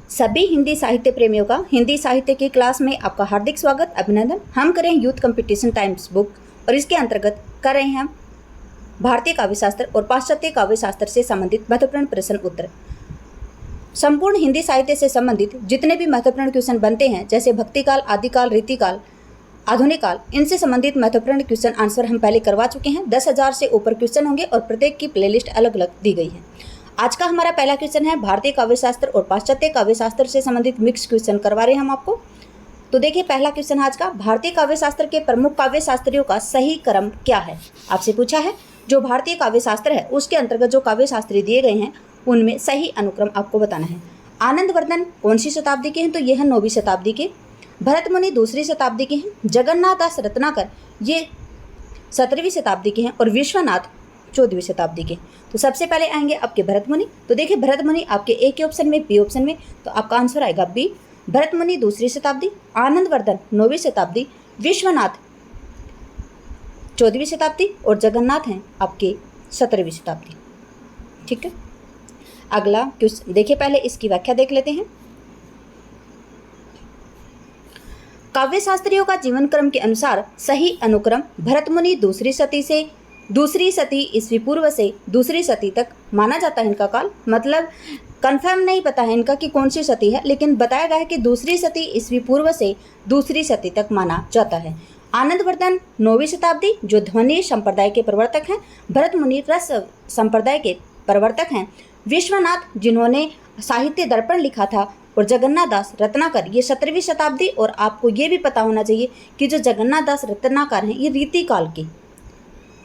सभी हिंदी साहित्य प्रेमियों का हिंदी साहित्य की क्लास में आपका हार्दिक स्वागत, अभिनंदन। हम करें यूथ कंपटीशन टाइम्स बुक और इसके अंतर्गत कर रहे हैं हम भारतीय काव्यशास्त्र और पाश्चात्य काव्यशास्त्र से संबंधित महत्वपूर्ण प्रश्न उत्तर। संपूर्ण हिंदी साहित्य से संबंधित जितने भी महत्वपूर्ण क्वेश्चन बनते हैं, जैसे भक्तिकाल, आदिकाल, रीतिकाल, आधुनिक काल, इनसे संबंधित महत्वपूर्ण क्वेश्चन आंसर हम पहले करवा चुके हैं। 10,000 से ऊपर क्वेश्चन होंगे और प्रत्येक की प्लेलिस्ट अलग अलग दी गई है। आज का हमारा पहला क्वेश्चन है भारतीय काव्यशास्त्र और पाश्चात्य काव्यशास्त्र से संबंधित मिक्स क्वेश्चन करवा रहे हैं हम आपको। तो देखिए पहला क्वेश्चन आज का, भारतीय काव्यशास्त्र के प्रमुख काव्यशास्त्रियों का सही क्रम क्या है। आपसे पूछा है जो भारतीय काव्यशास्त्र है उसके अंतर्गत जो काव्यशास्त्री दिए गए हैं उनमें सही अनुक्रम आपको बताना है। आनंदवर्धन कौन सी शताब्दी के हैं, तो ये है 9वीं शताब्दी के। भरत मुनि 2री शताब्दी के हैं। जगन्नाथ दास रत्नाकर ये 17वीं शताब्दी के हैं और विश्वनाथ 14वीं शताब्दी के। तो सबसे पहले आएंगे आपके भरत मुनि। तो देखिए भरत मुनि आपके ए के ऑप्शन में, बी ऑप्शन में, तो आपका आंसर आएगा बी। भरत मुनि 2री शताब्दी, आनंदवर्धन 9वीं शताब्दी, विश्वनाथ 14वीं शताब्दी और जगन्नाथ हैं आपके 17वीं शताब्दी। ठीक है, अगला क्वेश्चन देखिए, पहले इसकी व्याख्या देख लेते हैं। काव्यशास्त्रियों का जीवन क्रम के अनुसार सही अनुक्रम भरत मुनि 2री सती ईस्वी पूर्व से 2री सती तक माना जाता है। इनका काल मतलब कंफर्म नहीं पता है इनका कि कौन सी सती है, लेकिन बताया गया है कि 2री सती ईस्वी पूर्व से 2री सती तक माना जाता है। आनंदवर्धन 9वीं शताब्दी जो ध्वनि संप्रदाय के प्रवर्तक हैं। भरत मुनि रस संप्रदाय के प्रवर्तक हैं। विश्वनाथ जिन्होंने साहित्य दर्पण लिखा था और जगन्नाथ दास रत्नाकर ये 17वीं शताब्दी। और आपको ये भी पता होना चाहिए कि जो जगन्नाथ दास रत्नाकर हैं ये रीतिकाल के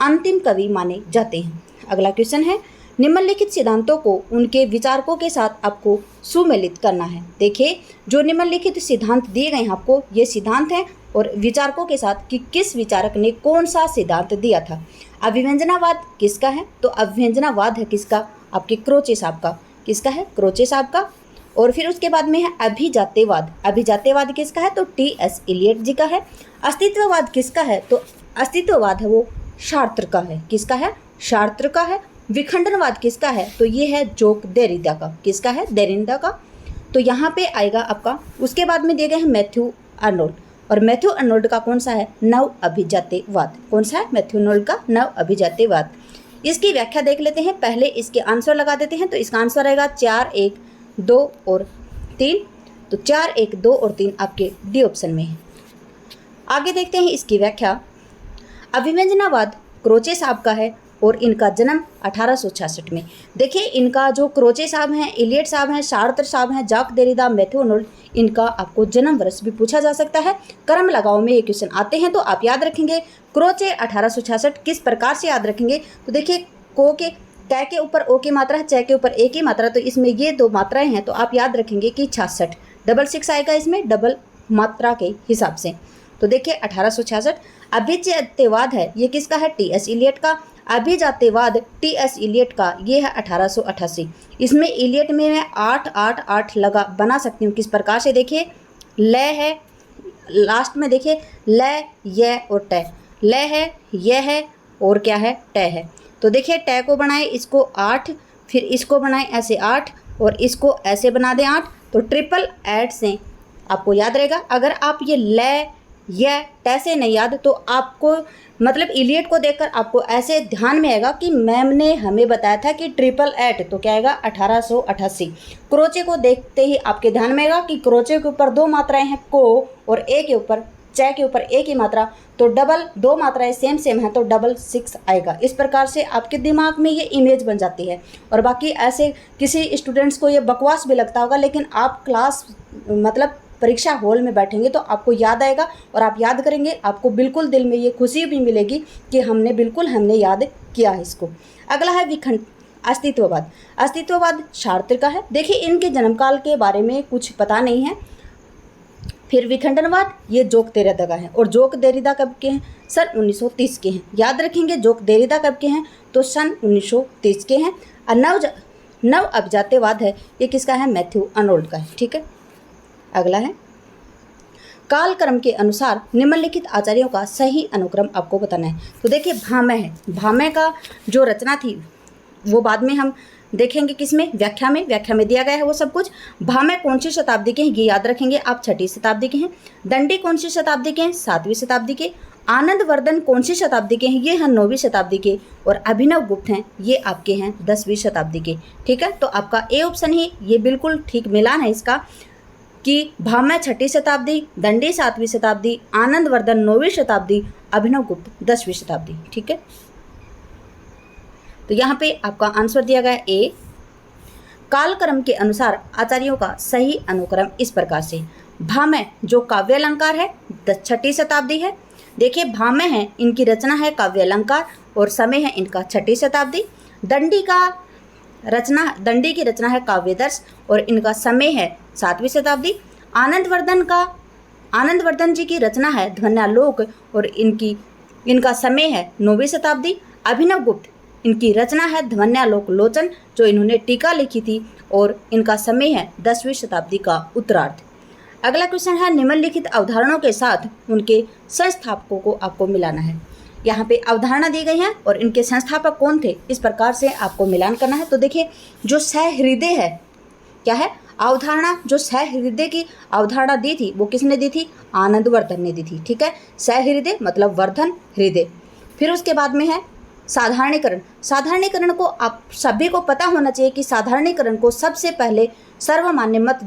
अंतिम कवि माने जाते हैं। अगला क्वेश्चन है, निम्नलिखित सिद्धांतों को उनके विचारकों के साथ आपको सुमेलित करना है। देखिए जो निम्नलिखित सिद्धांत दिए गए हैं आपको, ये सिद्धांत हैं और विचारकों के साथ कि किस विचारक ने कौन सा सिद्धांत दिया था। अभिव्यंजनावाद किसका है, तो अभिव्यंजनावाद है किसका, आपके क्रोचे साहब का। किसका है, क्रोचे साहब का। और फिर उसके बाद में है अभिजात्यवाद। अभिजात्यवाद किसका है, तो टी.एस. इलियट जी का है। अस्तित्ववाद किसका है, तो अस्तित्ववाद है वो सार्त्र का है। किसका है, सार्त्र का है। विखंडनवाद किसका है, तो ये है जोक देरिदा का। किसका है, देरिदा का। तो यहाँ पे आएगा आपका। उसके बाद में दिए गए हैं मैथ्यू अर्नोल्ड, और मैथ्यू अर्नोल्ड का कौन सा है, नव अभिजात्यवाद। कौन सा है, मैथ्यू अर्नोल्ड का नव अभिजात्यवाद। इसकी व्याख्या देख लेते हैं, पहले इसके आंसर लगा देते हैं। तो इसका आंसर आएगा 4, 1, 2 और 3। तो 4, 1, 2 और 3 आपके डी ऑप्शन में है। आगे देखते हैं इसकी व्याख्या। अभिव्यंजनावाद क्रोचे साहब का है और इनका जन्म 1866 में। देखिए इनका जो क्रोचे साहब हैं, इलियट साहब हैं, सार्त्र साहब हैं, जाक देरिदा, मैथ्यू अर्नोल्ड, इनका आपको जन्म वर्ष भी पूछा जा सकता है। क्रम लगाओ में ये क्वेश्चन आते हैं तो आप याद रखेंगे। क्रोचे 1866 किस प्रकार से याद रखेंगे, तो देखिए को के कै के ऊपर ओ की मात्रा है, च के ऊपर ए की मात्रा, तो इसमें ये 2 मात्राएं हैं। तो आप याद रखेंगे कि 66 66 आएगा इसमें डबल मात्रा के हिसाब से। तो देखिए 1866। अभिजात्यवाद है ये किसका है, टी.एस. इलियट का। अभिजात्यवाद टी.एस. इलियट का ये है 1888। इसमें इलियट में मैं 8, 8, 8 लगा बना सकती हूँ। किस प्रकार से, देखिए ल है लास्ट में, देखिए ल, य और ट। ल है, य है और क्या है, ट है। तो देखिए ट को बनाए इसको 8, फिर इसको बनाए ऐसे 8 और इसको ऐसे बना दें 8। तो ट्रिपल ऐड से आपको याद रहेगा। अगर आप ये ल, यह टैसे नहीं याद तो आपको मतलब इलियट को देखकर आपको ऐसे ध्यान में आएगा कि मैम ने हमें बताया था कि ट्रिपल ऐट, तो क्या आएगा 1888। क्रोचे को देखते ही आपके ध्यान में आएगा कि क्रोचे के ऊपर 2 मात्राएं हैं, को और ए के ऊपर, च के ऊपर ए की मात्रा, तो डबल 2 मात्राएं सेम सेम है तो डबल 6 आएगा। इस प्रकार से आपके दिमाग में ये इमेज बन जाती है। और बाकी ऐसे किसी स्टूडेंट्स को ये बकवास भी लगता होगा, लेकिन आप क्लास मतलब परीक्षा हॉल में बैठेंगे तो आपको याद आएगा और आप याद करेंगे, आपको बिल्कुल दिल में ये खुशी भी मिलेगी कि हमने याद किया है इसको। अगला है विखंड अस्तित्ववाद। अस्तित्ववाद सार्त्र का है। देखिए इनके जन्मकाल के बारे में कुछ पता नहीं है। फिर विखंडनवाद ये जोक देरिदा का है, और जोक देरिदा कब के हैं, सन 1930 के हैं। याद रखेंगे जोक देरिदा कब के हैं, तो सन 1930 के हैं। और नव अभिजात्यवाद है ये किसका है, मैथ्यू अर्नोल्ड का है। ठीक है, अगला है कालक्रम के अनुसार निम्नलिखित आचार्यों का सही अनुक्रम आपको बताना है। तो देखिए भामह है, भामह का जो रचना थी वो बाद में हम देखेंगे किसमें, व्याख्या में। व्याख्या में दिया गया है वो सब कुछ। भामह कौन सी शताब्दी के हैं, ये याद रखेंगे आप, 6ठी शताब्दी के हैं। दंडी कौन सी शताब्दी के हैं, 7वीं शताब्दी के। आनंदवर्धन कौन सी शताब्दी के हैं, ये हैं 9वीं शताब्दी के। और अभिनव गुप्त हैं, ये आपके हैं 10वीं शताब्दी के। ठीक है, तो आपका ए ऑप्शन ही ये बिल्कुल ठीक मिलान है इसका कि भामह 6ठी शताब्दी, दंडी 7वीं शताब्दी, आनंदवर्धन 9वीं शताब्दी, अभिनव गुप्त 10वीं शताब्दी। ठीक है, तो यहाँ पे आपका आंसर दिया गया ए। कालक्रम के अनुसार आचार्यों का सही अनुक्रम इस प्रकार से। भामह जो काव्य अलंकार है 6ठी शताब्दी है। देखिए भामह है, इनकी रचना है काव्य अलंकार और समय है इनका 6ठी शताब्दी। दंडी की रचना है काव्यदर्श और इनका समय है 7वीं शताब्दी। आनंदवर्धन जी की रचना है ध्वन्यालोक और इनका समय है 9वीं शताब्दी। अभिनव गुप्त, इनकी रचना है ध्वन्यालोक लोचन, जो इन्होंने टीका लिखी थी और इनका समय है 10वीं शताब्दी का उत्तरार्ध। अगला क्वेश्चन है, निम्नलिखित अवधारणाओं के साथ उनके संस्थापकों को आपको मिलाना है। यहाँ पे अवधारणा दी गई है और इनके संस्थापक कौन थे, इस प्रकार से आपको मिलान करना है। तो देखिए जो सहृदय है, क्या है अवधारणा, जो सहृदय की अवधारणा दी थी वो किसने दी थी, आनंदवर्धन ने दी थी। ठीक है, सहृदय मतलब वर्धन, हृदय। फिर उसके बाद में है साधारणीकरण। साधारणीकरण को आप सभी को पता होना चाहिए कि साधारणीकरण को सबसे पहले सर्वमान्य मत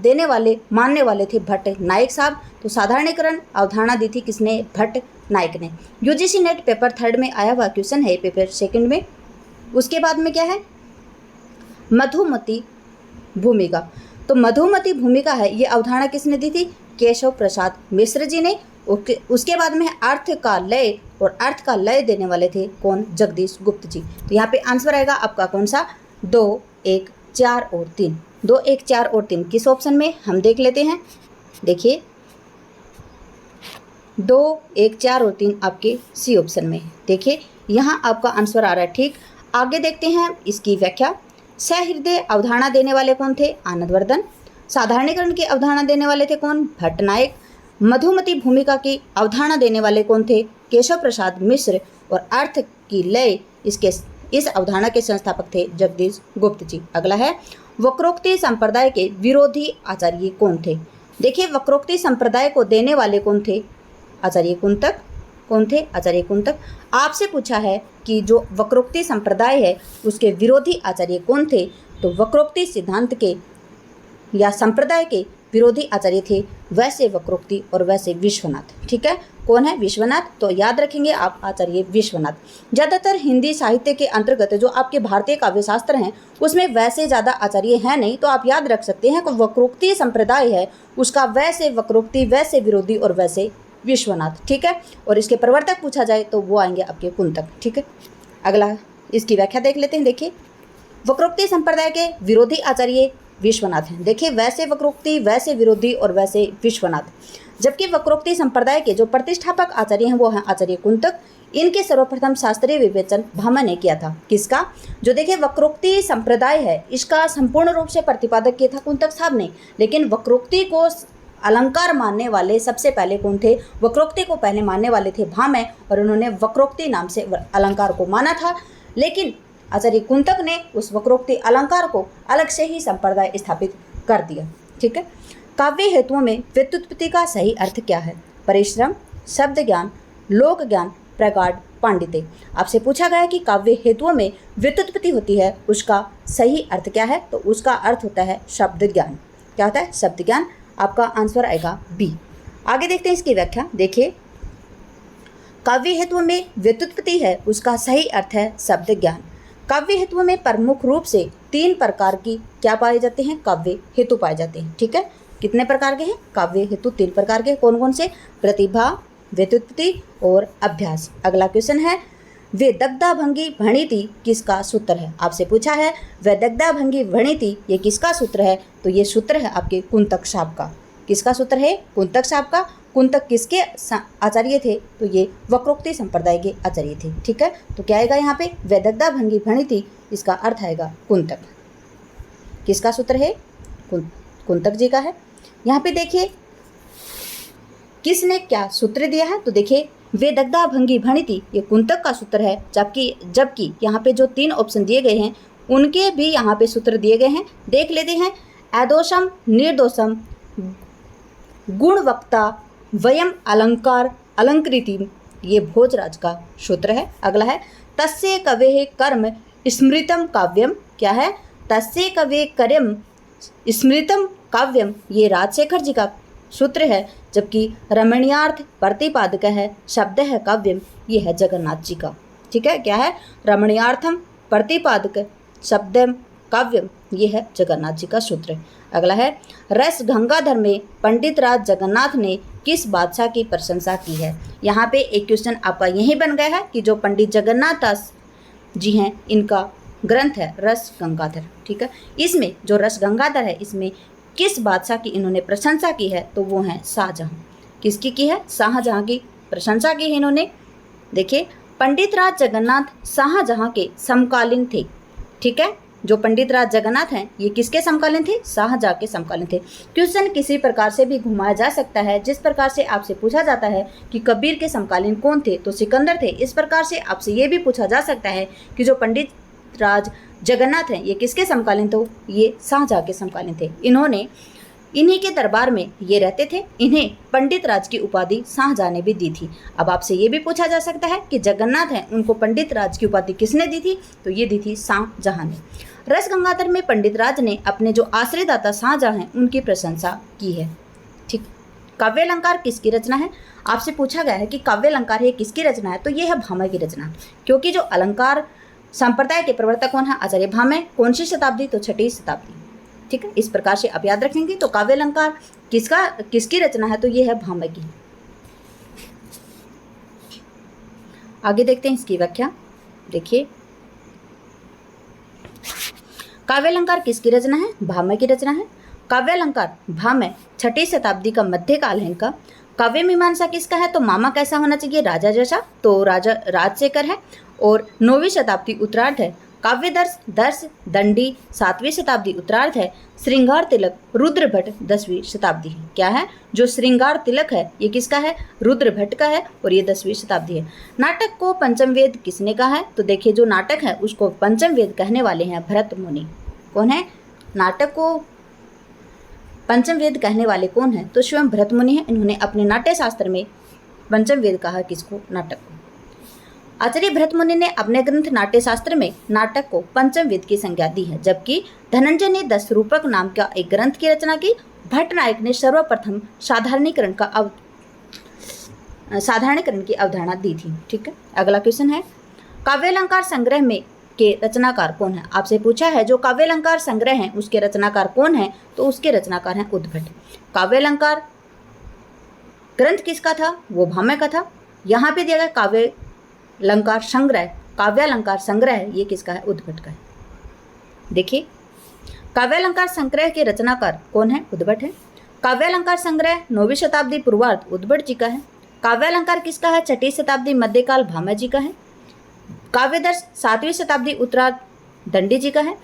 मानने वाले थे भट्ट नायक साहब। तो साधारणीकरण अवधारणा दी थी किसने, भट्ट नायक ने। यूजीसी नेट पेपर 3 में आया हुआ क्वेश्चन है, पेपर 2 में। उसके बाद में क्या है, मधुमती भूमिका। तो मधुमती भूमिका है, ये अवधारणा किसने दी थी, केशव प्रसाद मिश्र जी ने। उसके बाद में अर्थ का लय, और अर्थ का लय देने वाले थे कौन, जगदीश गुप्त जी। तो यहाँ पे आंसर आएगा आपका कौन सा, 2, 1, 4 और 3। 2, 1, 4 और 3 किस ऑप्शन में, हम देख लेते हैं। देखिए 2, 1, 4 और 3 आपके सी ऑप्शन में। देखिए यहाँ आपका आंसर आ रहा है ठीक। आगे देखते हैं इसकी व्याख्या। सहृदय अवधारणा देने वाले कौन थे, आनंदवर्धन। साधारणीकरण की अवधारणा देने वाले थे कौन, भट्ट नायक। मधुमती भूमिका की अवधारणा देने वाले कौन थे, केशव प्रसाद मिश्र। और अर्थ की लय इस अवधारणा के संस्थापक थे जगदीश गुप्त जी। अगला है, वक्रोक्ति संप्रदाय के विरोधी आचार्य कौन थे। देखिए वक्रोक्ति संप्रदाय को देने वाले कौन थे, आचार्य कुंतक। कौन थे, आचार्य कुंतक। आपसे पूछा है कि जो वक्रोक्ति संप्रदाय है उसके विरोधी आचार्य कौन थे, तो वक्रोक्ति सिद्धांत के या संप्रदाय के विरोधी आचार्य थे वैसे वक्रोक्ति और वैसे विश्वनाथ। ठीक है, कौन है, विश्वनाथ। तो याद रखेंगे आप आचार्य विश्वनाथ। ज़्यादातर हिंदी साहित्य के अंतर्गत जो आपके भारतीय काव्यशास्त्र हैं उसमें वैसे ज़्यादा आचार्य हैं नहीं, तो आप याद रख सकते हैं कि वक्रोक्ति संप्रदाय है उसका वैसे वक्रोक्ति, वैसे विरोधी और वैसे विश्वनाथ। ठीक है, और इसके प्रवर्तक पूछा जाए तो वो आएंगे आपके कुंतक। ठीक है, अगला इसकी व्याख्या देख लेते हैं। देखिए वक्रोक्ति संप्रदाय के विरोधी आचार्य विश्वनाथ हैं। देखिए वैसे वक्रोक्ति, वैसे विरोधी और वैसे विश्वनाथ। जबकि वक्रोक्ति संप्रदाय के जो प्रतिष्ठापक आचार्य हैं वो हैं आचार्य कुंतक। इनके सर्वप्रथम शास्त्रीय विवेचन भामह ने किया था। किसका, जो देखिए वक्रोक्ति संप्रदाय है इसका संपूर्ण रूप से प्रतिपादक किया था कुंतक साहब ने, लेकिन वक्रोक्ति को अलंकार मानने वाले सबसे पहले कौन थे, वक्रोक्ति को पहले मानने वाले थे भामह, और उन्होंने वक्रोक्ति नाम से अलंकार को माना था। लेकिन आचार्य कुंतक ने उस वक्रोक्ति अलंकार को अलग से ही संप्रदाय स्थापित कर दिया। ठीक है, काव्य हेतुओं में व्युत्पत्ति का सही अर्थ क्या है, परिश्रम, शब्द ज्ञान, लोक ज्ञान, प्रगाढ़ पांडित्य। आपसे पूछा गया कि काव्य हेतुओं में व्युत्पत्ति होती है उसका सही अर्थ क्या है, तो उसका अर्थ होता है शब्द ज्ञान। क्या होता है, शब्द ज्ञान। आपका आंसर आएगा बी। आगे देखते हैं इसकी व्याख्या। देखिए काव्य हेतुओं में व्युत्पत्ति है उसका सही अर्थ है शब्द ज्ञान। काव्य हेतुओं में प्रमुख रूप से 3 प्रकार की क्या पाए जाते हैं, काव्य हेतु पाए जाते हैं। ठीक है, कितने प्रकार के हैं, काव्य हेतु 3 प्रकार के। कौन कौन से, प्रतिभा, व्युत्पत्ति और अभ्यास। अगला क्वेश्चन है, वे दग्धा भंगी भणिति किसका सूत्र है। आपसे पूछा है वे दग्धा भंगी भणिति ये किसका सूत्र है, तो ये सूत्र है आपके कुंतक साहब का। किसका सूत्र है, कुंतक साहब का। कुंतक किसके आचार्य थे, तो ये वक्रोक्ति संप्रदाय के आचार्य थे। ठीक है, तो क्या आएगा यहाँ पे, वेदग्धा भंगी भणिति, इसका अर्थ आएगा कुंतक। किसका सूत्र है, कुंतक जी का है। यहाँ पे देखिए किसने क्या सूत्र दिया है, तो देखिए वेदग्धा भंगी भणिति ये कुंतक का सूत्र है, जबकि यहाँ पे जो 3 ऑप्शन दिए गए हैं उनके भी यहाँ पे सूत्र दिए गए हैं, देख लेते हैं। अदोषम निर्दोषम गुणवक्ता वयम अलंकार अलंकृति, ये भोजराज का सूत्र है। अगला है तस्य कवेः कर्म स्मृतम काव्यम, क्या है? तस्य कवे कर्म स्मृतम काव्यम, ये राजशेखर जी का सूत्र है। जबकि रमणीयार्थ प्रतिपादक है, शब्द है काव्यम, ये है जगन्नाथ जी का। ठीक है, क्या है? रमणीयार्थम प्रतिपादक शब्दम काव्यम, ये है जगन्नाथ जी का सूत्र। अगला है रस गंगाधर में पंडित राज जगन्नाथ ने किस बादशाह की प्रशंसा की है? यहाँ पे एक क्वेश्चन आपका यही बन गया है कि जो पंडित जगन्नाथ दास जी हैं, इनका ग्रंथ है रस गंगाधर। ठीक है, इसमें जो रस गंगाधर है, इसमें किस बादशाह की इन्होंने प्रशंसा की है? तो वो है शाहजहाँ। किसकी की है? शाहजहाँ की प्रशंसा की है इन्होंने। देखिए, पंडित राज जगन्नाथ शाहजहाँ के समकालीन थे। ठीक है, जो पंडित राज जगन्नाथ हैं, ये किसके समकालीन थे? शाहजहाँ के समकालीन थे। क्वेश्चन किसी प्रकार से भी घुमाया जा सकता है। जिस प्रकार से आपसे पूछा जाता है कि कबीर के समकालीन कौन थे, तो सिकंदर थे। इस प्रकार से आपसे ये भी पूछा जा सकता है कि जो पंडित राज जगन्नाथ हैं, ये किसके समकालीन थे? ये शाहजहाँ के समकालीन थे। इन्हीं के दरबार में ये रहते थे। इन्हें पंडित राज की उपाधि शाहजहाँ ने भी दी थी। अब आपसे ये भी पूछा जा सकता है कि जगन्नाथ हैं, उनको पंडित राज की उपाधि किसने दी थी? तो ये दी थी शाहजहाँ ने। रस गंगाधर में पंडित राज ने अपने जो आश्रयदाता शाहजहाँ हैं, उनकी प्रशंसा की है। ठीक, काव्य अलंकार किसकी रचना है? आपसे पूछा गया है कि काव्य अलंकार है किसकी रचना है, तो ये है भामह की रचना। क्योंकि जो अलंकार संप्रदाय के प्रवर्तक कौन है? आचार्य भामह। कौन सी शताब्दी? तो 6वीं शताब्दी। ठीक है, इस प्रकार से आप याद रखेंगे। तो काव्य अलंकार किसकी रचना है? तो ये है भामह की। आगे देखते हैं इसकी व्याख्या। देखिए, काव्य अलंकार किसकी रचना है? भामह की रचना है। काव्य अलंकार भामह 6वीं शताब्दी का मध्यकाल है इनका। काव्य मीमांसा किसका है? तो मामा कैसा होना चाहिए? राजा जैसा। तो राजा राजशेखर है। और 9वीं शताब्दी उत्तरार्ध है। काव्य दर्श दंडी 7वीं शताब्दी उत्तरार्ध है। श्रृंगार तिलक रुद्र भट्ट 10वीं शताब्दी है। क्या है? जो श्रृंगार तिलक है, ये किसका है? रुद्र भट्ट का है, और ये 10वीं शताब्दी है। नाटक को पंचम वेद किसने कहा है? तो देखिए, जो नाटक है उसको पंचम वेद कहने वाले हैं भरत मुनि। कौन है? नाटक को पंचम वेद कहने वाले कौन है? तो स्वयं भरत मुनि है। इन्होंने अपने नाट्य शास्त्र में पंचम वेद कहा किसको? नाटक को। आचार्य भरत मुनि ने अपने ग्रंथ नाट्य शास्त्र में नाटक को पंचम वेद की संज्ञा दी है। जबकि धनंजय ने 10 रूपक नाम का एक ग्रंथ की रचना की। भट्ट नायक ने सर्वप्रथम साधारणीकरण की अवधारणा दी थी। ठीक है, अगला क्वेश्चन है काव्य अलंकार संग्रह में के रचनाकार कौन है? आपसे पूछा है जो काव्य अलंकार संग्रह है उसके रचनाकार कौन है? तो उसके रचनाकार हैं उद्भट। काव्य अलंकार ग्रंथ किसका था? वो भामह का था। यहाँ पे दिया गया काव्य अलंकार संग्रह, ये किसका है? उद्भट का है। देखिए, काव्य अलंकार संग्रह के रचनाकार कौन है? उद्भट है। काव्य अलंकार संग्रह 9वीं शताब्दी पूर्वार्ध उद्भट जी का है। काव्य अलंकार किसका है? 6वीं शताब्दी मध्यकाल भामह जी का है। काव्यदर्श 7वीं शताब्दी उत्तरार्ध दंडी जी का है।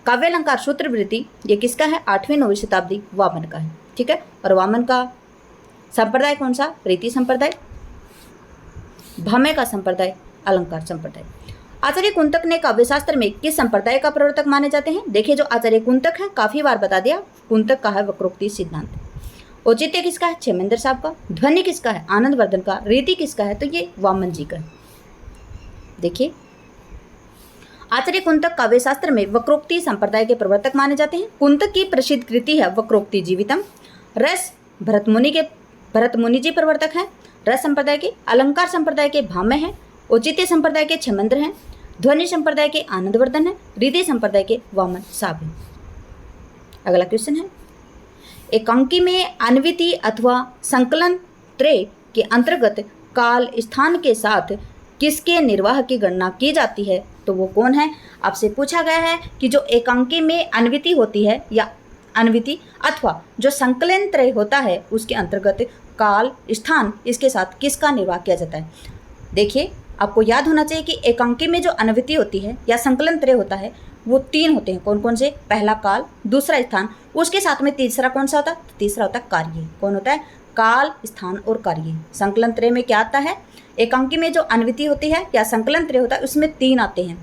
काव्य अलंकार सूत्रवृत्ति ये किसका है? 8वीं 9वीं शताब्दी वामन का है। ठीक है, और वामन का संप्रदाय कौन सा? प्रीति संप्रदाय। भामह का संप्रदाय अलंकार संप्रदाय। आचार्य कुंतक ने काव्यशास्त्र में किस संप्रदाय का प्रवर्तक माने जाते हैं? देखिए, जो आचार्य कुंतक है, काफी बार बता दिया, कुंतक का है वक्रोक्ति सिद्धांत। औचित्य किसका है? क्षेमेंद्र साहब का। ध्वनि किसका है? आनंद वर्धन का। रीति किसका है? तो ये वामन जी का है। देखिए, आचार्य कुंतक काव्यशास्त्र में वक्रोक्ति संप्रदाय के प्रवर्तक माने जाते हैं। कुंतक की प्रसिद्ध कृति है वक्रोक्ति जीवितम। रस भरत मुनि जी प्रवर्तक हैं रस संप्रदाय के। अलंकार संप्रदाय के भामह हैं। औचित्य संप्रदाय के क्षेमेंद्र हैं। ध्वनि संप्रदाय के आनंदवर्धन है। रीति संप्रदाय के वामन साहब हैं। अगला क्वेश्चन है एकांकी में अन्विति अथवा संकलन त्रय के अंतर्गत काल स्थान के साथ किसके निर्वाह की गणना की जाती है? तो वो कौन है? आपसे पूछा गया है कि जो एकांकी में अन्विति होती है या अन्विति अथवा जो संकलन त्रय होता है उसके अंतर्गत काल स्थान इसके साथ किसका निर्वाह किया जाता है? देखिए, आपको याद होना चाहिए कि एकांकी में जो अन्विति होती है या संकलन त्रय होता है वो 3 होते हैं। कौन कौन से? पहला काल, दूसरा स्थान, उसके साथ में तीसरा कौन सा होता है? तो तीसरा होता है कार्य। कौन होता है? काल, स्थान और कार्य। संकलन त्रय में क्या आता है? एकांकी में जो अन्विति होती है या संकलन त्रय होता है उसमें 3 आते हैं।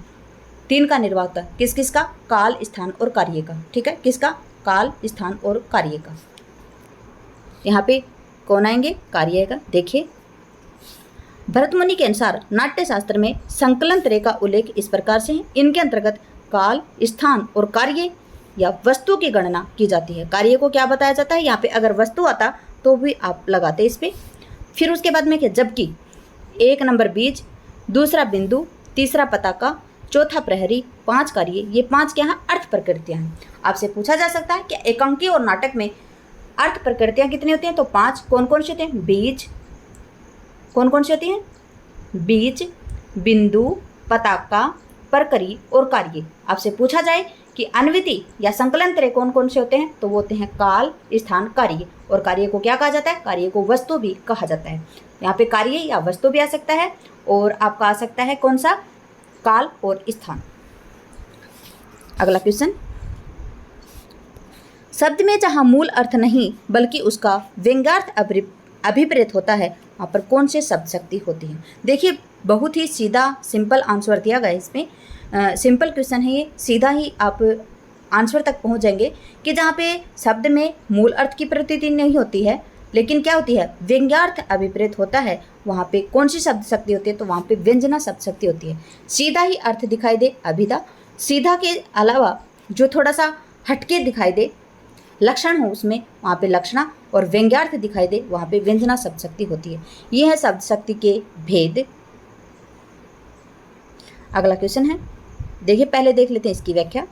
तीन का निर्वाह होता है। किस किस का? काल, स्थान और कार्य का। ठीक है, किसका? काल, स्थान और कार्य का। यहाँ पे कौन आएंगे? कार्य का। देखिए, भरतमुनि के अनुसार नाट्य शास्त्र में संकलन त्रय का उल्लेख इस प्रकार से है। इनके अंतर्गत काल, स्थान और कार्य या वस्तु की गणना की जाती है। कार्य को क्या बताया जाता है? यहाँ पे अगर वस्तु आता तो भी आप लगाते इस पे। फिर उसके बाद में क्या? जबकि 1 नंबर बीज, दूसरा बिंदु, तीसरा पताका, चौथा प्रहरी, 5 कार्य, ये 5 क्या हैं? अर्थ प्रकृतियाँ हैं। आपसे पूछा जा सकता है कि एकांकी और नाटक में अर्थ प्रकृतियाँ कितनी होती हैं? तो 5। कौन कौन सी होती हैं? बीज, कौन कौन सी होती हैं? बीज, बिंदु, पताका, परकरी और कार्य। आपसे पूछा जाए कि अन्विति या संकलन त्रय कौन कौन से होते हैं? तो वो होते हैं काल, स्थान, कार्य। और कार्य को क्या कहा जाता है? कार्य को वस्तु भी कहा जाता है। यहाँ पे कार्य या वस्तु भी आ सकता है और आपका आ सकता है कौन सा? काल और स्थान। अगला क्वेश्चन, शब्द में जहाँ मूल अर्थ नहीं बल्कि उसका व्यंग्यार्थ अभिप्रेत होता है, वहाँ पर कौन से शब्द शक्ति होती है? देखिए, बहुत ही सीधा सिंपल आंसर दिया गया है इसमें। सिंपल क्वेश्चन है ये, सीधा ही आप आंसर तक पहुँच जाएंगे कि जहाँ पे शब्द में मूल अर्थ की प्रतीति नहीं होती है लेकिन क्या होती है? व्यंग्यार्थ अभिप्रेत होता है, वहाँ पे कौन सी शब्द शक्ति होती है? तो वहाँ पे व्यंजना शब्द शक्ति होती है। सीधा ही अर्थ दिखाई दे अभिधा, सीधा के अलावा जो थोड़ा सा हटके दिखाई दे, लक्षण हो उसमें, वहाँ पे लक्षणा, और व्यंग्यार्थ दिखाई दे वहाँ पे व्यंजना शब्द शक्ति होती है। ये है शब्द शक्ति के भेद। अगला क्वेश्चन है, देखिए पहले देख लेते हैं इसकी व्याख्या।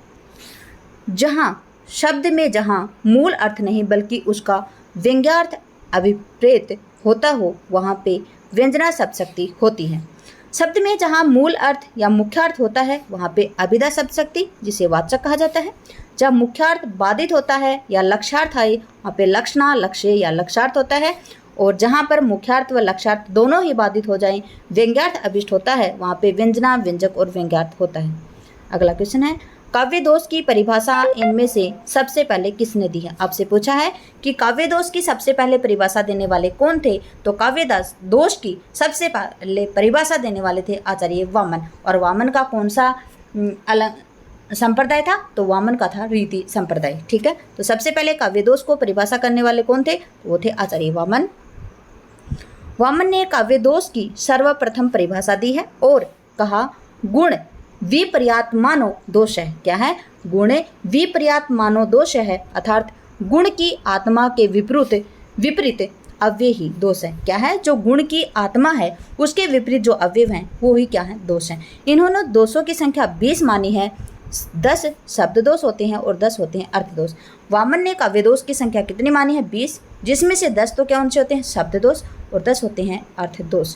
जहाँ शब्द में जहाँ मूल अर्थ नहीं बल्कि उसका व्यंग्यार्थ अभिप्रेत होता हो, वहाँ पे व्यंजना शब्द शक्ति होती है। शब्द में जहाँ मूल अर्थ या मुख्यार्थ होता है, वहाँ पे अभिधा शब्द शक्ति, जिसे वाचक कहा जाता है। जब मुख्यार्थ बाधित होता है या लक्ष्यार्थ आए, वहाँ पे लक्षणा, लक्ष्य या लक्षार्थ होता है। और जहाँ पर मुख्यार्थ व लक्ष्यार्थ दोनों ही बाधित हो जाएं, व्यंग्यार्थ अभिष्ट होता है, वहाँ पे व्यंजना, व्यंजक और व्यंग्यार्थ होता है। अगला क्वेश्चन है, काव्य दोष की परिभाषा इनमें से सबसे पहले किसने दी है? आपसे पूछा है कि काव्य दोष की सबसे पहले परिभाषा देने वाले कौन थे? तो काव्य दोष की सबसे पहले परिभाषा देने वाले थे आचार्य वामन। और वामन का कौन सा संप्रदाय था? तो वामन का था रीति संप्रदाय। ठीक है, तो सबसे पहले काव्य दोष को परिभाषा करने वाले कौन थे? वो थे आचार्य वामन। वामन ने काव्य दोष की सर्वप्रथम परिभाषा दी है और कहा, गुण विपर्यात मानो दोष है। क्या है? गुण विपर्यात मानो दोष है, अर्थात गुण की आत्मा के विपरीत अव्यय ही दोष है। क्या है? जो गुण की आत्मा है उसके विपरीत जो अवयव हैं वो ही क्या है? दोष हैं। इन्होंने दोषों की संख्या 20 मानी है। 10 शब्द दोष होते हैं और 10 होते हैं अर्थ दोष। वामन ने काव्य दोष की संख्या कितनी मानी है? 20, जिसमें से 10 तो क्या उनसे होते हैं? शब्द दोष, और 10 होते हैं अर्थ दोष।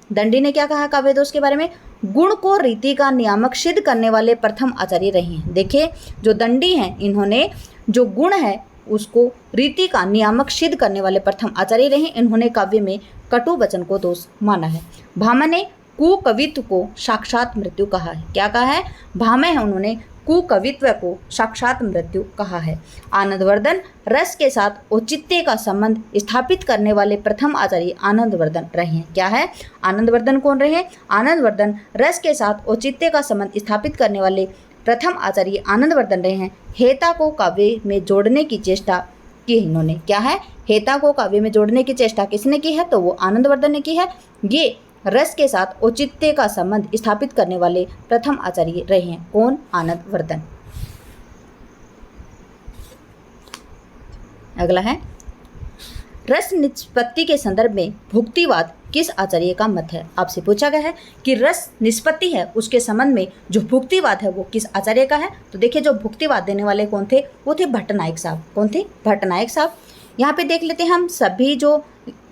दंडी ने क्या कहा काव्य दोष के बारे में? गुण को रीति का नियामक सिद्ध करने वाले प्रथम आचार्य रहे हैं। देखिए, जो दंडी हैं, इन्होंने जो गुण है उसको रीति का नियामक सिद्ध करने वाले प्रथम आचार्य रहे। इन्होंने काव्य में कटु वचन को दोष माना है। भामा ने कुकवित्व को साक्षात मृत्यु कहा है। क्या कहा है? भामा है, उन्होंने कुकवित्व को साक्षात मृत्यु कहा है। आनंदवर्धन रस के साथ औचित्य का संबंध स्थापित करने वाले प्रथम आचार्य आनंदवर्धन रहे हैं। क्या है? आनंदवर्धन कौन रहे? आनंदवर्धन रस के साथ औचित्य का संबंध स्थापित करने वाले प्रथम आचार्य आनंदवर्धन रहे हैं। हेता को काव्य में जोड़ने की चेष्टा की इन्होंने। क्या है? हेता को काव्य में जोड़ने की चेष्टा किसने की है? तो वो आनंदवर्धन ने की है। ये रस के साथ औचित्य का संबंध स्थापित करने वाले प्रथम आचार्य रहे हैं। कौन? आनंदवर्धन। अगला है, रस निष्पत्ति के संदर्भ में भुक्तिवाद किस आचार्य का मत है? आपसे पूछा गया है कि रस निष्पत्ति है उसके संबंध में जो भुक्तिवाद है वो किस आचार्य का है? तो देखिए, जो भुक्तिवाद देने वाले कौन थे? वो थे भट्टनायक साहब। कौन थे? भट्टनायक साहब। यहाँ पे देख लेते हैं हम सभी जो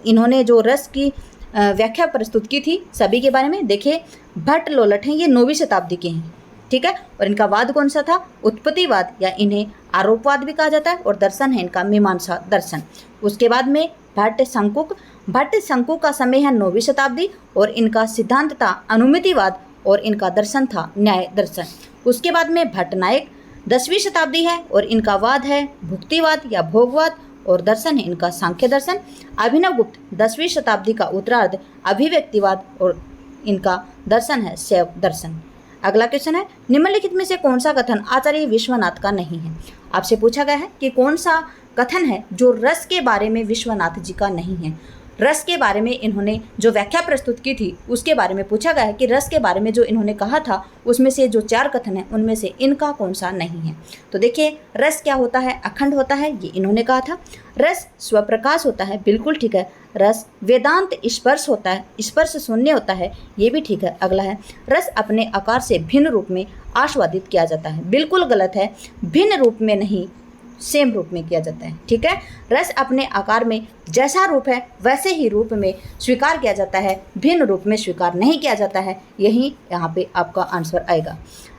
इन्होंने जो रस की व्याख्या प्रस्तुत की थी सभी के बारे में। देखिए, भट्ट लोलट हैं, ये 9वीं शताब्दी के हैं। ठीक है, और इनका वाद कौन सा था? उत्पत्तिवाद, या इन्हें आरोपवाद भी कहा जाता है। और दर्शन है इनका मीमांसा दर्शन। उसके बाद में भट्ट शंकुक का समय है 9वीं शताब्दी, और इनका सिद्धांत था अनुमितिवाद और इनका दर्शन था न्याय दर्शन। उसके बाद में भट्टनायक 10वीं शताब्दी है और इनका वाद है भुक्तिवाद या भोगवाद, और दर्शन है इनका सांख्य दर्शन। अभिनवगुप्त 10वीं शताब्दी का उत्तरार्ध अभिव्यक्तिवाद, और इनका दर्शन है शैव दर्शन। अगला क्वेश्चन है, निम्नलिखित में से कौन सा कथन आचार्य विश्वनाथ का नहीं है। आपसे पूछा गया है कि कौन सा कथन है जो रस के बारे में विश्वनाथ जी का नहीं है। रस के बारे में इन्होंने जो व्याख्या प्रस्तुत की थी उसके बारे में पूछा गया है कि रस के बारे में जो इन्होंने कहा था उसमें से जो 4 कथन है उनमें से इनका कौन सा नहीं है। तो देखिए, रस क्या होता है, अखंड होता है, ये इन्होंने कहा था। रस स्वप्रकाश होता है, बिल्कुल ठीक है। रस वेदांत स्पर्श होता है, स्पर्श शून्य होता है, ये भी ठीक है। अगला है, रस अपने आकार से भिन्न रूप में आस्वादित किया जाता है, बिल्कुल गलत है, भिन्न रूप में नहीं, सेम रूप में किया जाता है, ठीक है। रस अपने आकार में जैसा रूप है वैसे ही रूप में स्वीकार किया जाता है, भिन्न रूप में स्वीकार नहीं किया जाता है, यही यहाँ पे आपका आंसर आएगा।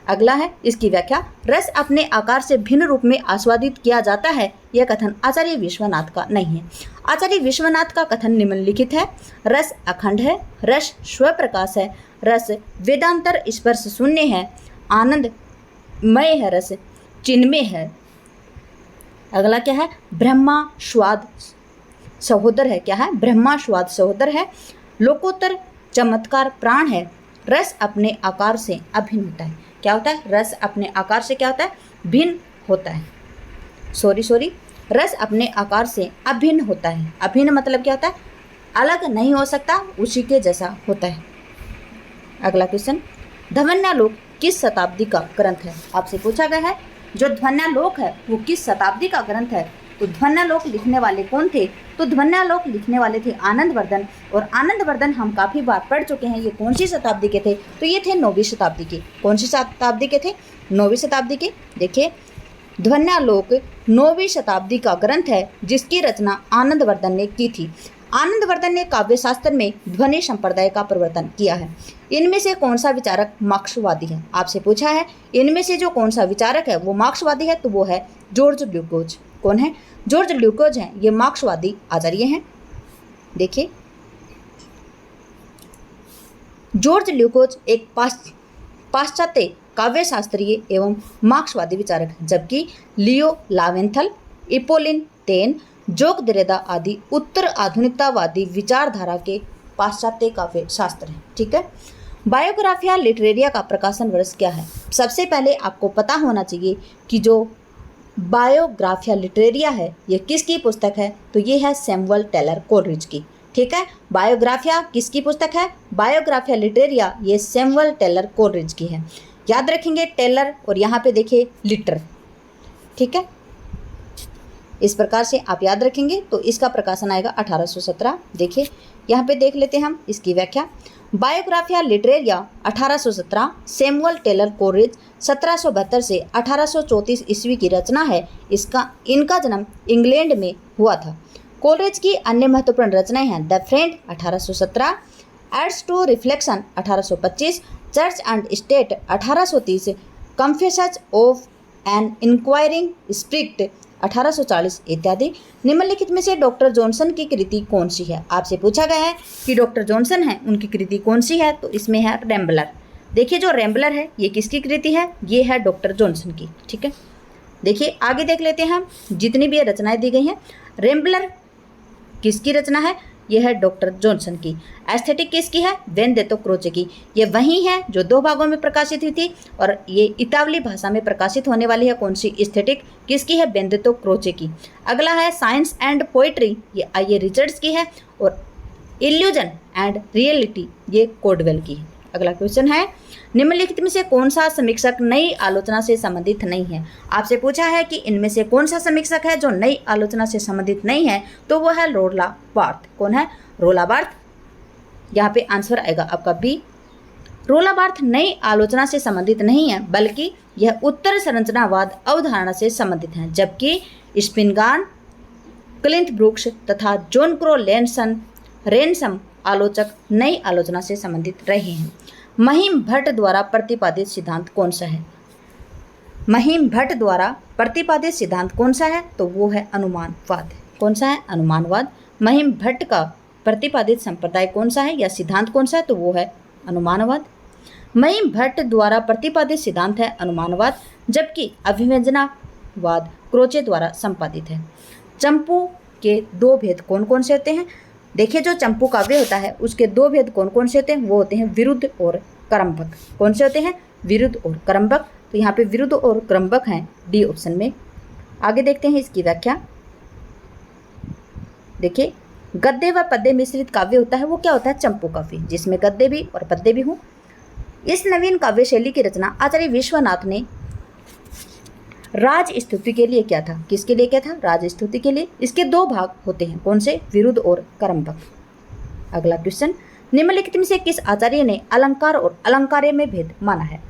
अगला है, इसकी व्याख्या, रस अपने आकार से भिन्न रूप में आस्वादित किया जाता है, यह कथन आचार्य विश्वनाथ का नहीं है। आचार्य विश्वनाथ का कथन निम्नलिखित है, रस अखंड है, रस स्वप्रकाश है, रस वेदांतर स्पर्श शून्य है, आनंदमय है, रस चिन्मय है। अगला क्या है, ब्रह्मा स्वाद सहोदर है, क्या है, ब्रह्मा स्वाद सहोदर है, लोकोत्तर चमत्कार प्राण है, रस अपने आकार से अभिन्न होता है। क्या होता है, रस अपने आकार से क्या होता है, भिन्न होता है। सॉरी, रस अपने आकार से अभिन्न होता है। अभिन्न मतलब क्या होता है, अलग नहीं हो सकता, उसी के जैसा होता है। अगला क्वेश्चन, ध्वन्यालोक किस शताब्दी का ग्रंथ है। आपसे पूछा गया है जो ध्वन्यालोक है वो किस शताब्दी का ग्रंथ है। तो ध्वन्यालोक लिखने वाले कौन थे, तो ध्वन्यालोक लिखने वाले थे आनंदवर्धन, और आनंदवर्धन हम काफ़ी बार पढ़ चुके हैं। ये कौन सी शताब्दी के थे, तो ये थे 9वीं शताब्दी के। कौन सी शताब्दी के थे, 9वीं शताब्दी के। देखिए, ध्वन्यालोक 9वीं शताब्दी का ग्रंथ है जिसकी रचना आनंदवर्धन ने की थी। आनंदवर्धन ने काव्य शास्त्र में ध्वनि संप्रदाय का प्रवर्तन किया है। इनमें से कौन सा विचारक मार्क्सवादी है। आपसे पूछा है इनमें से जो कौन सा विचारक है वो मार्क्सवादी है, तो वो है जॉर्ज ल्यूकोज। कौन है, जॉर्ज ल्यूकोज हैं, ये मार्क्सवादी आचार्य हैं। देखिए, जॉर्ज ल्यूकोज एक पाश्चात्य काव्यशास्त्रीय एवं मार्क्सवादी विचारक हैं, जबकि लियो लावेंथल, इपोलिन तेन, जोग दरेदा आदि उत्तर आधुनिकतावादी विचारधारा के पाश्चात्य काव्य शास्त्र हैं, ठीक है। बायोग्राफिया लिटरेरिया का प्रकाशन वर्ष क्या है। सबसे पहले आपको पता होना चाहिए कि जो बायोग्राफिया लिटरेरिया है ये किसकी पुस्तक है, तो ये है सैमुअल टेलर कोलरिज की, ठीक है। बायोग्राफिया किसकी पुस्तक है, बायोग्राफिया लिटरेरिया ये सैमुअल टेलर कोलरिज की है। याद रखेंगे टेलर और यहाँ पे देखिए लिटर, ठीक है। इस प्रकार से आप याद रखेंगे तो इसका प्रकाशन आएगा 1817। देखिए, यहाँ पे देख लेते हैं हम इसकी व्याख्या। Biographia Literaria 1817 Samuel Taylor Coleridge 1772 से 1834 ईस्वी की रचना है। इनका जन्म इंग्लैंड में हुआ था। कोलरिज की अन्य महत्वपूर्ण रचनाएं हैं the Friend 1817, Aids to Reflection 1825, Church and State 1830, Confessions of an Inquiring Spirit 1840 इत्यादि। निम्नलिखित में से डॉक्टर जॉनसन की कृति कौन सी है। आपसे पूछा गया है कि डॉक्टर जॉनसन है उनकी कृति कौन सी है, तो इसमें है रैम्बलर। देखिए, जो रैम्बलर है ये किसकी कृति है, ये है डॉक्टर जॉनसन की, ठीक है। देखिए, आगे देख लेते हैं हम जितनी भी रचनाएं दी गई हैं। रैम्बलर किसकी रचना है, यह है डॉक्टर जॉनसन की। एस्थेटिक किसकी है, बेनेडिक्टो क्रोचे की। ये वही है जो 2 भागों में प्रकाशित हुई थी और ये इतावली भाषा में प्रकाशित होने वाली है। कौन सी, एस्थेटिक किसकी है, बेनेडिक्टो क्रोचे की। अगला है साइंस एंड पोइट्री, ये आई.ए. रिचर्ड्स की है, और इल्यूजन एंड रियलिटी ये कोडवेल की है। अगला क्वेश्चन है, निम्नलिखित में से कौन सा समीक्षक नई आलोचना से संबंधित नहीं है। आपसे पूछा है कि इनमें से कौन सा समीक्षक है जो नई आलोचना से संबंधित नहीं है, तो वो है रोला बार्थ। कौन है, रोला बार्थ। यहाँ पे आंसर आएगा आपका बी। रोला बार्थ नई आलोचना से संबंधित नहीं है, बल्कि यह उत्तर संरचनावाद अवधारणा से संबंधित है, जबकि स्पिनगान, क्लिंथ ब्रुक्स तथा जॉन क्रो रेनसम आलोचक नई आलोचना से संबंधित रहे हैं। महिम भट्ट द्वारा प्रतिपादित सिद्धांत कौन सा है। महिम भट्ट द्वारा प्रतिपादित सिद्धांत कौन सा है, तो वो है अनुमानवाद। कौन सा है, अनुमानवाद। महिम भट्ट का प्रतिपादित संप्रदाय कौन सा है या सिद्धांत कौन सा है, तो वो है अनुमानवाद। महिम भट्ट द्वारा प्रतिपादित सिद्धांत है अनुमानवाद, जबकि अभिव्यंजनावाद क्रोचे द्वारा संपादित है। चंपू के 2 भेद कौन कौन से होते हैं। देखिए, जो चंपू काव्य होता है उसके 2 भेद कौन कौन से होते हैं, वो होते हैं विरुद्ध और क्रमबद्ध। कौन से होते हैं, विरुद्ध और क्रमबद्ध। तो यहाँ पे विरुद्ध और क्रमबद्ध हैं डी ऑप्शन में। आगे देखते हैं इसकी व्याख्या। देखिए, गद्य व पद्य मिश्रित काव्य होता है वो क्या होता है? चंपू काव्य, जिसमें गद्य भी और पद्य भी हों। इस नवीन काव्य शैली की रचना आचार्य विश्वनाथ ने राज स्तुति के लिए किया था। किसके लिए किया था? राज स्तुति के लिए। इसके दो भाग होते हैं, कौन से? विरुद्ध और क्रमबद्ध। अगला क्वेश्चन, निम्नलिखित में से किस आचार्य ने अलंकार और अलंकार्य में भेद माना है?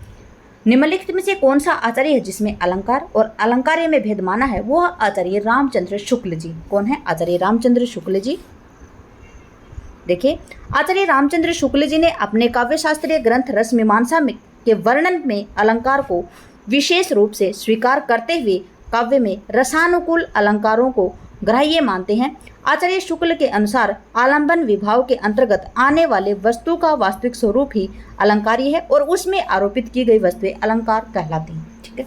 निम्नलिखित में से कौन सा आचार्य है जिसमें अलंकार और अलंकार्य में भेद माना है? वो आचार्य रामचंद्र शुक्ल जी। कौन है? आचार्य रामचंद्र शुक्ल जी। देखिए, आचार्य रामचंद्र शुक्ल जी ने अपने काव्य शास्त्रीय ग्रंथ रस मीमांसा के वर्णन में अलंकार को विशेष रूप से स्वीकार करते हुए काव्य में रसानुकूल अलंकारों को ग्राह्य मानते हैं। आचार्य शुक्ल के अनुसार आलंबन विभाव के अंतर्गत आने वाले वस्तु का वास्तविक स्वरूप ही अलंकारी है और उसमें आरोपित की गई वस्तुएं अलंकार कहलाती हैं। ठीक है।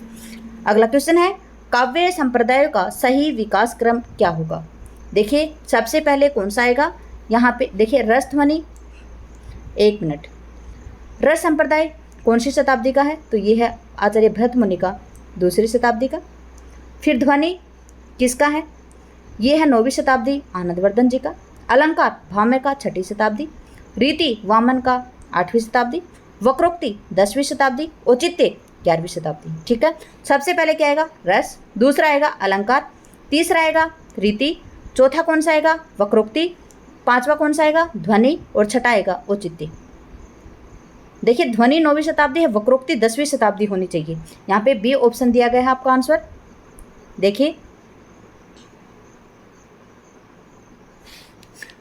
अगला क्वेश्चन है, काव्य संप्रदायों का सही विकास क्रम क्या होगा? देखिए, सबसे पहले कौन सा आएगा? यहाँ पे देखिए, रस ध्वनि। एक मिनट, रस संप्रदाय कौन सी शताब्दी का है? तो ये है आचार्य भरत मुनि का, दूसरी शताब्दी का। फिर ध्वनि किसका है? ये है 9वीं शताब्दी, आनंदवर्धन जी का। अलंकार भाम्य का 6ठी शताब्दी। रीति वामन का 8वीं शताब्दी। वक्रोक्ति 10वीं शताब्दी। औचित्य 11वीं शताब्दी। ठीक है। सबसे पहले क्या आएगा? रस। दूसरा आएगा अलंकार। तीसरा आएगा रीति। चौथा कौन सा आएगा? वक्रोक्ति। पांचवा कौन सा आएगा? ध्वनि। और छठा आएगा औचित्य। देखिए, ध्वनि 9वीं शताब्दी है, वक्रोक्ति 10वीं शताब्दी होनी चाहिए। यहाँ पे बी ऑप्शन दिया गया है आपका आंसर। देखिए,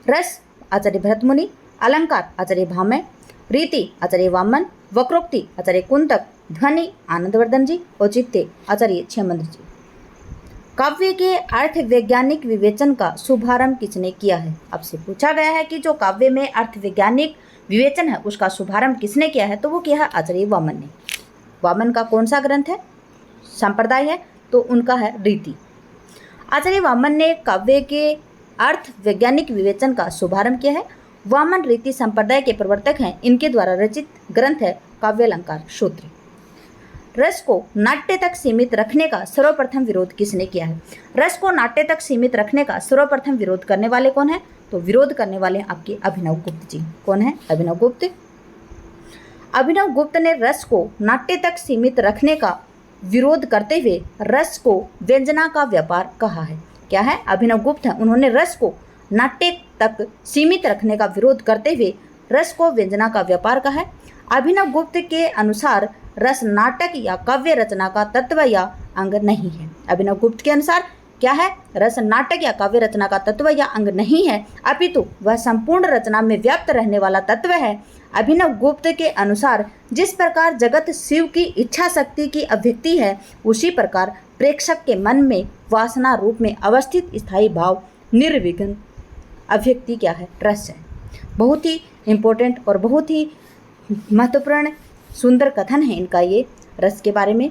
रस आचार्य भरत मुनि, अलंकार आचार्य भाम्य, रीति आचार्य वामन, वक्रोक्ति आचार्य कुंतक, ध्वनि आनंदवर्धन जी, औचित्य आचार्य क्षेमंद्र जी। काव्य के अर्थ वैज्ञानिक विवेचन का शुभारंभ किसने किया है? आपसे पूछा गया है कि जो काव्य में अर्थ वैज्ञानिक विवेचन है उसका शुभारंभ किसने किया है? तो वो किया है आचार्य वामन ने। वामन का कौन सा ग्रंथ है? संप्रदाय है, तो उनका है रीति। आचार्य वामन ने काव्य के अर्थ वैज्ञानिक विवेचन का शुभारंभ किया है। वामन रीति संप्रदाय के प्रवर्तक हैं। इनके द्वारा रचित ग्रंथ है काव्यालंकार सूत्र। रस को नाट्य तक सीमित रखने का सर्वप्रथम विरोध किसने किया है? रस को नाट्य तक सीमित रखने का सर्वप्रथम विरोध करने वाले कौन है? तो विरोध करने वाले आपके अभिनव गुप्त जी। कौन है? अभिनव गुप्त। अभिनव गुप्त ने रस को नाट्य तक सीमित रखने का विरोध करते हुए रस को व्यंजना का व्यापार कहा है। क्या है? अभिनव गुप्त है, उन्होंने रस को नाट्य तक सीमित रखने का विरोध करते हुए रस को व्यंजना का व्यापार कहा है। अभिनव गुप्त के अनुसार रस नाटक या काव्य रचना का तत्व या अंग नहीं है। अभिनव गुप्त के अनुसार क्या है? रस नाटक या काव्य रचना का तत्व या अंग नहीं है, अपितु वह संपूर्ण रचना में व्याप्त रहने वाला तत्व है। अभिनव गुप्त के अनुसार जिस प्रकार जगत शिव की इच्छा शक्ति की अभिव्यक्ति है, उसी प्रकार प्रेक्षक के मन में वासना रूप में अवस्थित स्थायी भाव निर्विघ्न अभिव्यक्ति क्या है? रस है। बहुत ही इम्पोर्टेंट और बहुत ही महत्वपूर्ण सुंदर कथन है इनका ये रस के बारे में।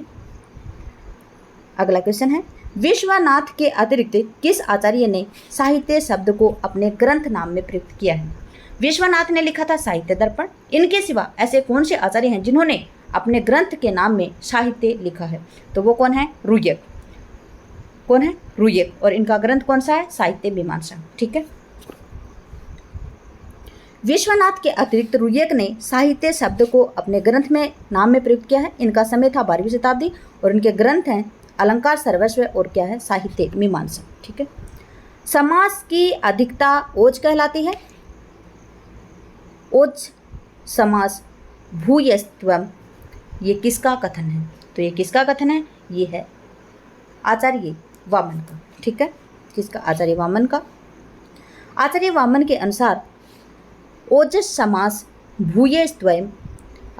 अगला क्वेश्चन है, विश्वनाथ के अतिरिक्त किस आचार्य ने साहित्य शब्द को अपने ग्रंथ नाम में प्रयुक्त किया है? विश्वनाथ ने लिखा था साहित्य दर्पण। इनके सिवा ऐसे कौन से आचार्य हैं जिन्होंने अपने ग्रंथ के नाम में साहित्य लिखा है? तो वो कौन है? रुय्यक। कौन है? रुय्यक। और इनका ग्रंथ कौन सा है? साहित्य मीमांसा। ठीक है। विश्वनाथ के अतिरिक्त रुय्यक ने साहित्य शब्द को अपने ग्रंथ में नाम में प्रयुक्त किया है। इनका समय था 12वीं शताब्दी और इनके ग्रंथ हैं अलंकार सर्वस्व और क्या है? साहित्य मीमांसा। ठीक है। समास की अधिकता ओज कहलाती है। ओज समास भूयस्त्वम, ये किसका कथन है? तो ये किसका कथन है? ये है आचार्य वामन का। ठीक है। किसका? आचार्य वामन का। आचार्य वामन के अनुसार ओजस समास भूयस्त्वम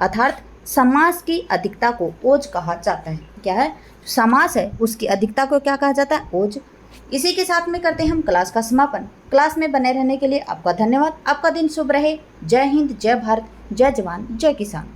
अर्थात समास की अधिकता को ओज कहा जाता है। क्या है? समास है उसकी अधिकता को क्या कहा जाता है? ओज। इसी के साथ में करते हैं हम क्लास का समापन। क्लास में बने रहने के लिए आपका धन्यवाद। आपका दिन शुभ रहे। जय हिंद, जय भारत, जय जवान, जय किसान।